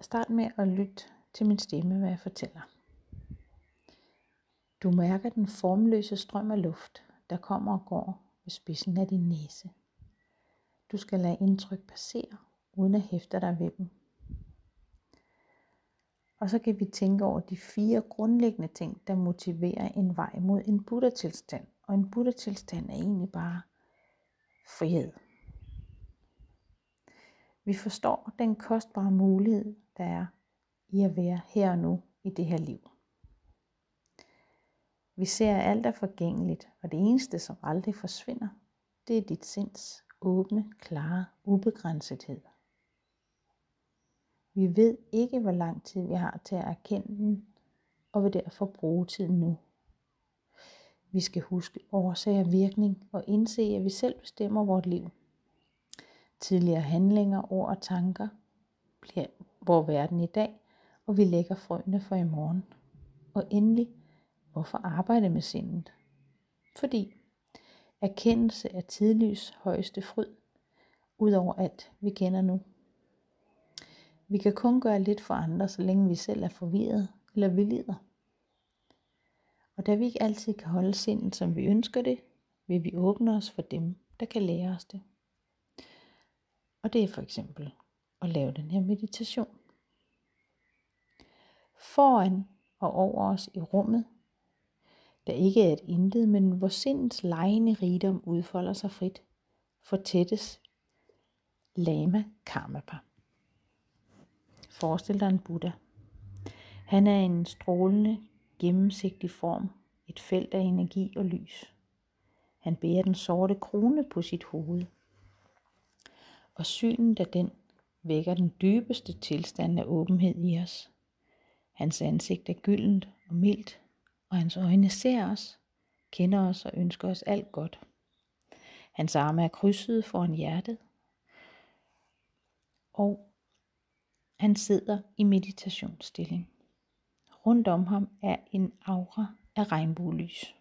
Start med at lytte til min stemme, hvad jeg fortæller. Du mærker den formløse strøm af luft, der kommer og går ved spidsen af din næse. Du skal lade indtryk passere, uden at hæfte dig ved dem. Og så kan vi tænke over de 4 grundlæggende ting, der motiverer en vej mod en Buddha-tilstand. Og en Buddha-tilstand er egentlig bare frihed. Vi forstår den kostbare mulighed, der er i at være her og nu i det her liv. Vi ser, at alt er forgængeligt, og det eneste, som aldrig forsvinder, det er dit sinds åbne, klare ubegrænsethed. Vi ved ikke, hvor lang tid vi har til at erkende den, og vil derfor bruge tiden nu. Vi skal huske årsag og virkning og indse, at vi selv bestemmer vort liv. Tidligere handlinger, ord og tanker bliver vor verden i dag, og vi lægger frøene for i morgen. Og endelig, hvorfor arbejde med sindet? Fordi erkendelse er tidlys højeste fryd, ud over alt vi kender nu. Vi kan kun gøre lidt for andre, så længe vi selv er forvirret eller vi lider. Og da vi ikke altid kan holde sindet, som vi ønsker det, vil vi åbne os for dem, der kan lære os det. Og det er for eksempel at lave den her meditation. Foran og over os i rummet, der ikke er et intet, men hvor sindets legende rigdom udfolder sig frit, fortættes Lama Karmapa. Forestil dig en Buddha. Han er en strålende, gennemsigtig form, et felt af energi og lys. Han bærer den sorte krone på sit hoved. Og synet af den vækker den dybeste tilstand af åbenhed i os. Hans ansigt er gyldent og mildt, og hans øjne ser os, kender os og ønsker os alt godt. Hans arme er krydset foran hjertet, og han sidder i meditationsstilling. Rundt om ham er en aura af regnbuelys.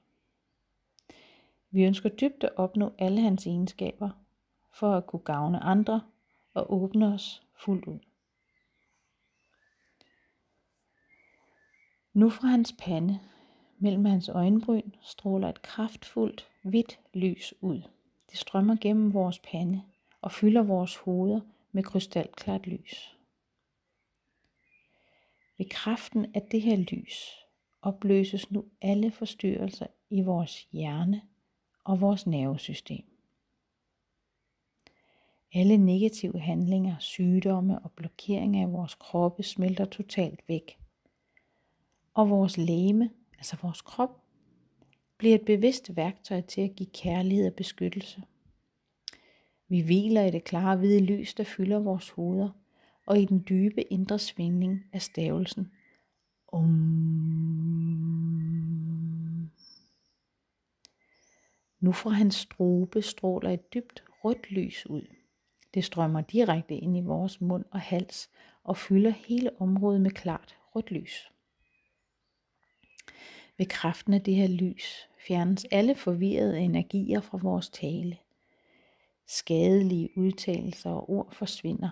Vi ønsker dybt at opnå alle hans egenskaber, for at kunne gavne andre og åbne os fuldt ud. Nu fra hans pande, mellem hans øjenbryn, stråler et kraftfuldt, hvidt lys ud. Det strømmer gennem vores pande og fylder vores hoveder med krystalklart lys. Ved kraften af det her lys opløses nu alle forstyrrelser i vores hjerne og vores nervesystem. Alle negative handlinger, sygdomme og blokeringer af vores kroppe smelter totalt væk. Og vores legeme, altså vores krop, bliver et bevidst værktøj til at give kærlighed og beskyttelse. Vi hviler i det klare hvide lys, der fylder vores hoveder, og i den dybe indre svingning af stavelsen Om. Nu fra hans strube stråler et dybt rødt lys ud. Det strømmer direkte ind i vores mund og hals og fylder hele området med klart rødt lys. Ved kraften af det her lys fjernes alle forvirrede energier fra vores tale. Skadelige udtalelser og ord forsvinder,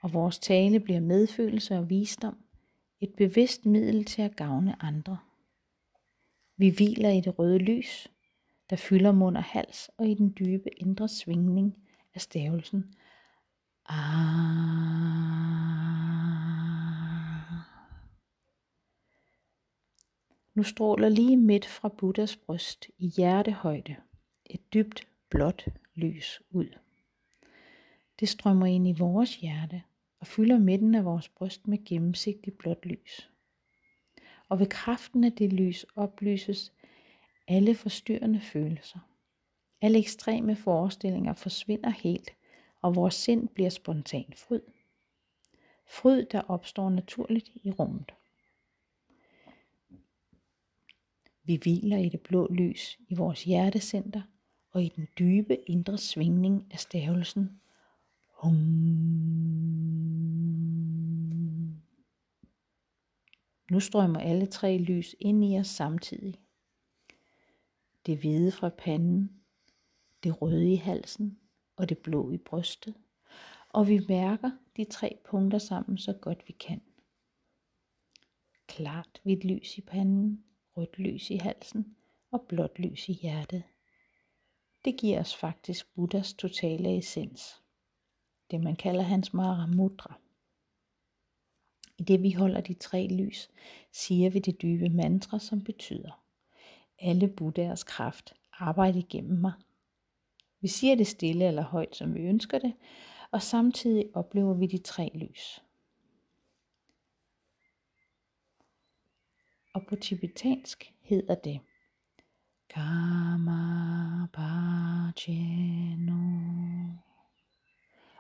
og vores tale bliver medfølelse og visdom, et bevidst middel til at gavne andre. Vi hviler i det røde lys, der fylder mund og hals, og i den dybe indre svingning af stavelsen Nu stråler lige midt fra Buddhas bryst i hjertehøjde et dybt blåt lys ud. Det strømmer ind i vores hjerte og fylder midten af vores bryst med gennemsigtigt blåt lys. Og ved kraften af det lys oplyses alle forstyrrende følelser. Alle ekstreme forestillinger forsvinder helt, og vores sind bliver spontan fryd. Fryd, der opstår naturligt i rummet. Vi hviler i det blå lys i vores hjertecenter og i den dybe indre svingning af stavelsen Hum. Nu strømmer alle 3 lys ind i os samtidig. Det hvide fra panden, det røde i halsen og det blå i brystet. Og vi mærker de 3 punkter sammen så godt vi kan. klart hvidt lys i panden, rødt lys i halsen og blåt lys i hjertet. Det giver os faktisk Buddhas totale essens. Det man kalder hans Mahamudra. I det vi holder de 3 lys, siger vi det dybe mantra, som betyder: alle Buddhas kraft arbejder igennem mig. Vi siger det stille eller højt, som vi ønsker det, og samtidig oplever vi de 3 lys. Og på tibetansk hedder det Kama Bhajeno.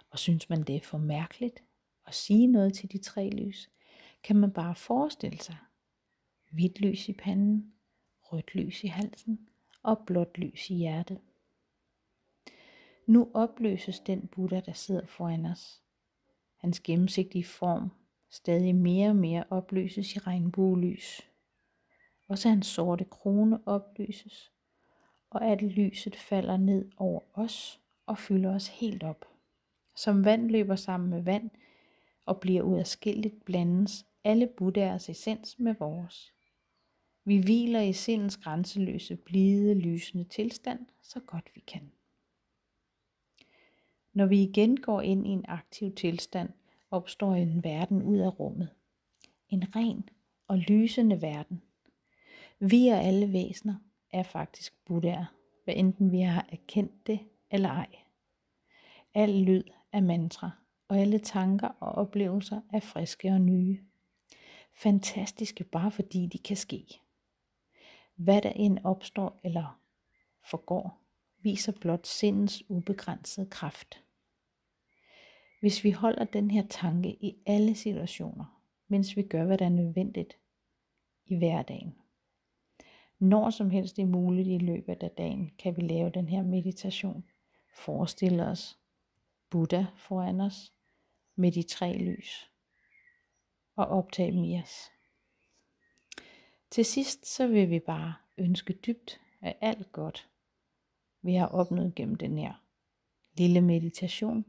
Og synes man det er for mærkeligt at sige noget til de 3 lys, kan man bare forestille sig hvidt lys i panden, rødt lys i halsen og blåt lys i hjertet. Nu opløses den Buddha, der sidder foran os. Hans gennemsigtige form stadig mere og mere opløses i regnbuelys. Også hans sorte krone opløses, og alt lyset falder ned over os og fylder os helt op. Som vand løber sammen med vand og bliver uadskilleligt blandes alle Buddhas essens med vores. Vi hviler i sindens grænseløse, blide, lysende tilstand, så godt vi kan. Når vi igen går ind i en aktiv tilstand, opstår en verden ud af rummet. En ren og lysende verden. Vi og alle væsener er faktisk Buddhaer, hvad enten vi har erkendt det eller ej. Al lyd er mantra, og alle tanker og oplevelser er friske og nye. Fantastiske bare fordi de kan ske. Hvad der end opstår eller forgår, viser blot sindens ubegrænsede kraft. Hvis vi holder den her tanke i alle situationer, mens vi gør, hvad der er nødvendigt i hverdagen. Når som helst det er muligt i løbet af dagen, kan vi lave den her meditation. Forestille os Buddha foran os med de 3 lys og optage dem i os. Til sidst så vil vi bare ønske dybt af alt godt, vi har opnået gennem den her lille meditation,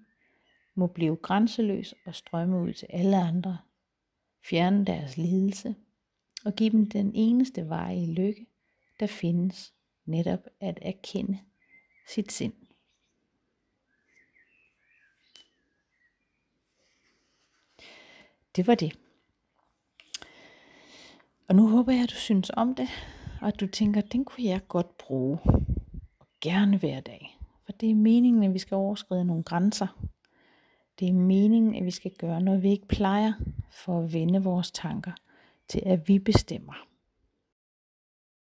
må blive grænseløs og strømme ud til alle andre, fjerne deres lidelse og give dem den eneste vej i lykke, der findes, netop at erkende sit sind. Det var det. Og nu håber jeg, at du synes om det, og at du tænker, at den kunne jeg godt bruge, og gerne hver dag. For det er meningen, at vi skal overskride nogle grænser. Det er meningen, at vi skal gøre noget, vi ikke plejer, for at vende vores tanker til, at vi bestemmer.